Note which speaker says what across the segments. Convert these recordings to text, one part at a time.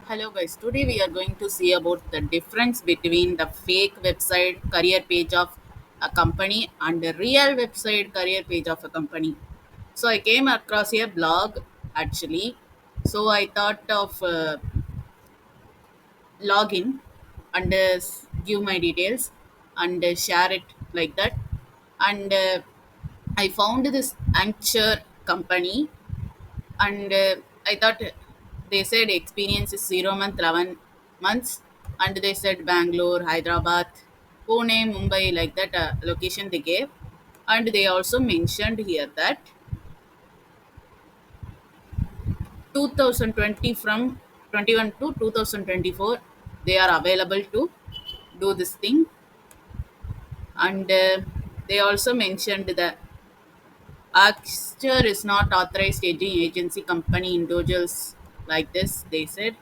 Speaker 1: Hello guys, today we are going to see about the difference between the fake website career page of a company and the real website career page of a company. So I came across a blog actually. So I thought of login and give my details and share it like that. And I found this Anchor company and I thought they said experience is 0 month, 11 months, and they said Bangalore, Hyderabad, Pune, Mumbai, like that location they gave, and they also mentioned here that 2020 from 21 to 2024 they are available to do this thing, and they also mentioned that Axter is not authorized aging agency company individuals like this. They said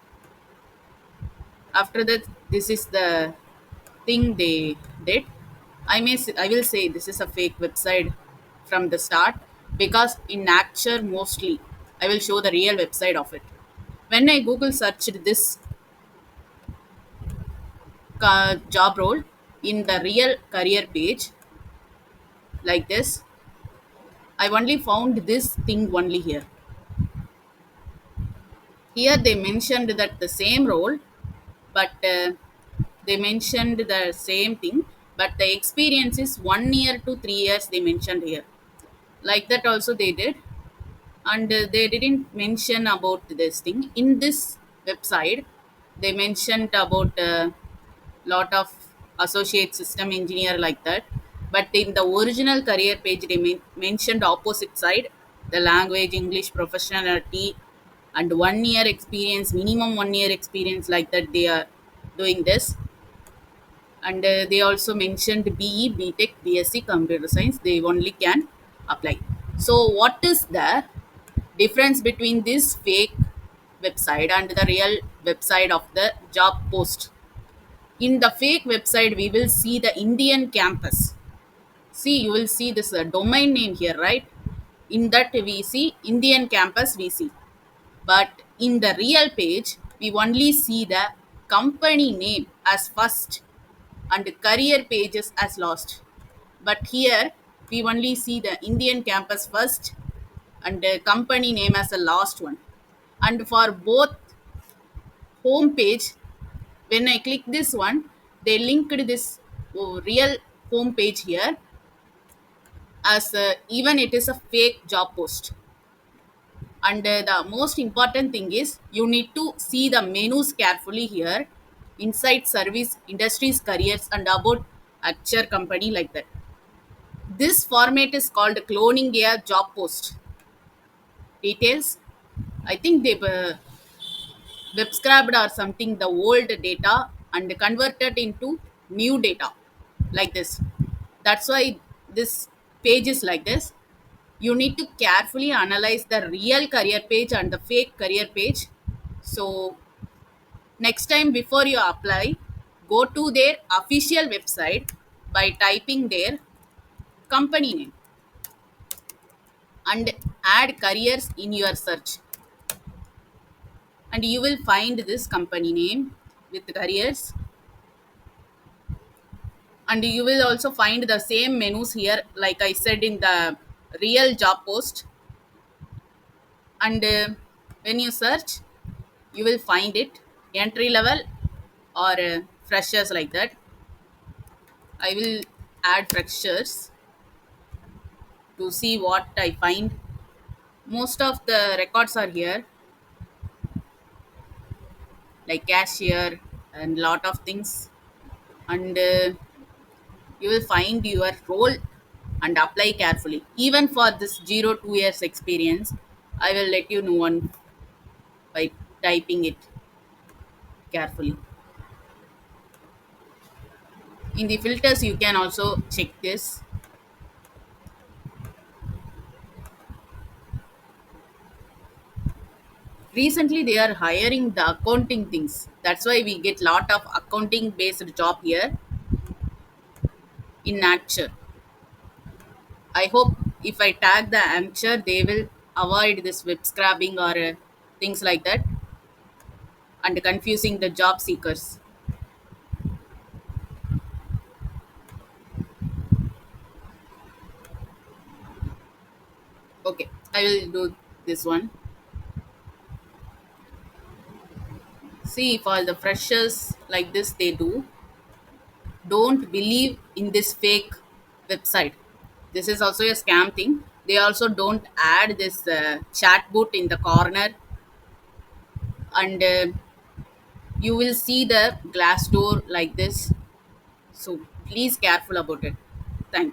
Speaker 1: after that this is the thing they did. I will say this is a fake website from the start, because in Acture mostly I will show the real website of it. When I Google searched this job role in the real career page like this, I only found this thing only here. Here they mentioned that the same role, but they mentioned the same thing, but the experience is 1 year to 3 years they mentioned here. Like that also they did, and they didn't mention about this thing in this website. They mentioned about lot of associate system engineer like that, but in the original career page they mentioned opposite side, the language English professionality and 1 year experience, minimum 1 year experience, like that they are doing this. And they also mentioned BE, BTech, BSc computer science they only can apply. So what is the difference between this fake website and the real website of the job post? In the fake website we will see the Indian campus. See, you will see this domain name here, right? In that we see Indian campus we see, but in the real page we only see the company name as first and career pages as last. But here we only see the Indian campus first and the company name as the last one. And for both home page, when I click this one, they linked this real home page here as even it is a fake job post. And the most important thing is you need to see the menus carefully here, inside service industries careers and about actual company, like that. This format is called cloning a job post details. I think they web scrapped or something the old data and converted into new data like this. That's why this page is like this. You need to carefully analyze the real career page and the fake career page. So next time before you apply, go to their official website by typing their company name and add careers in your search, and you will find this company name with careers. And you will also find the same menus here like I said in the real job post. And when you search, you will find it entry level or freshers, like that. I will add freshers to see what I find. Most of the records are here, like cashier and lot of things. And you will find your role and apply carefully. Even for this 0 2 years experience, I will let you know one by typing it carefully. In the filters, you can also check this. Recently, they are hiring the accounting things. That's why we get lot of accounting based job here in Nature. I hope if I tag the Anchor, they will avoid this web scrapping or things like that. and confusing the job seekers. Okay, I will do this one. See, for the freshers like this, they do. Don't believe in this fake website. This is also a scam thing. They also don't add this chat boot in the corner, and you will see the glass door like this. So please careful about it. Thank you.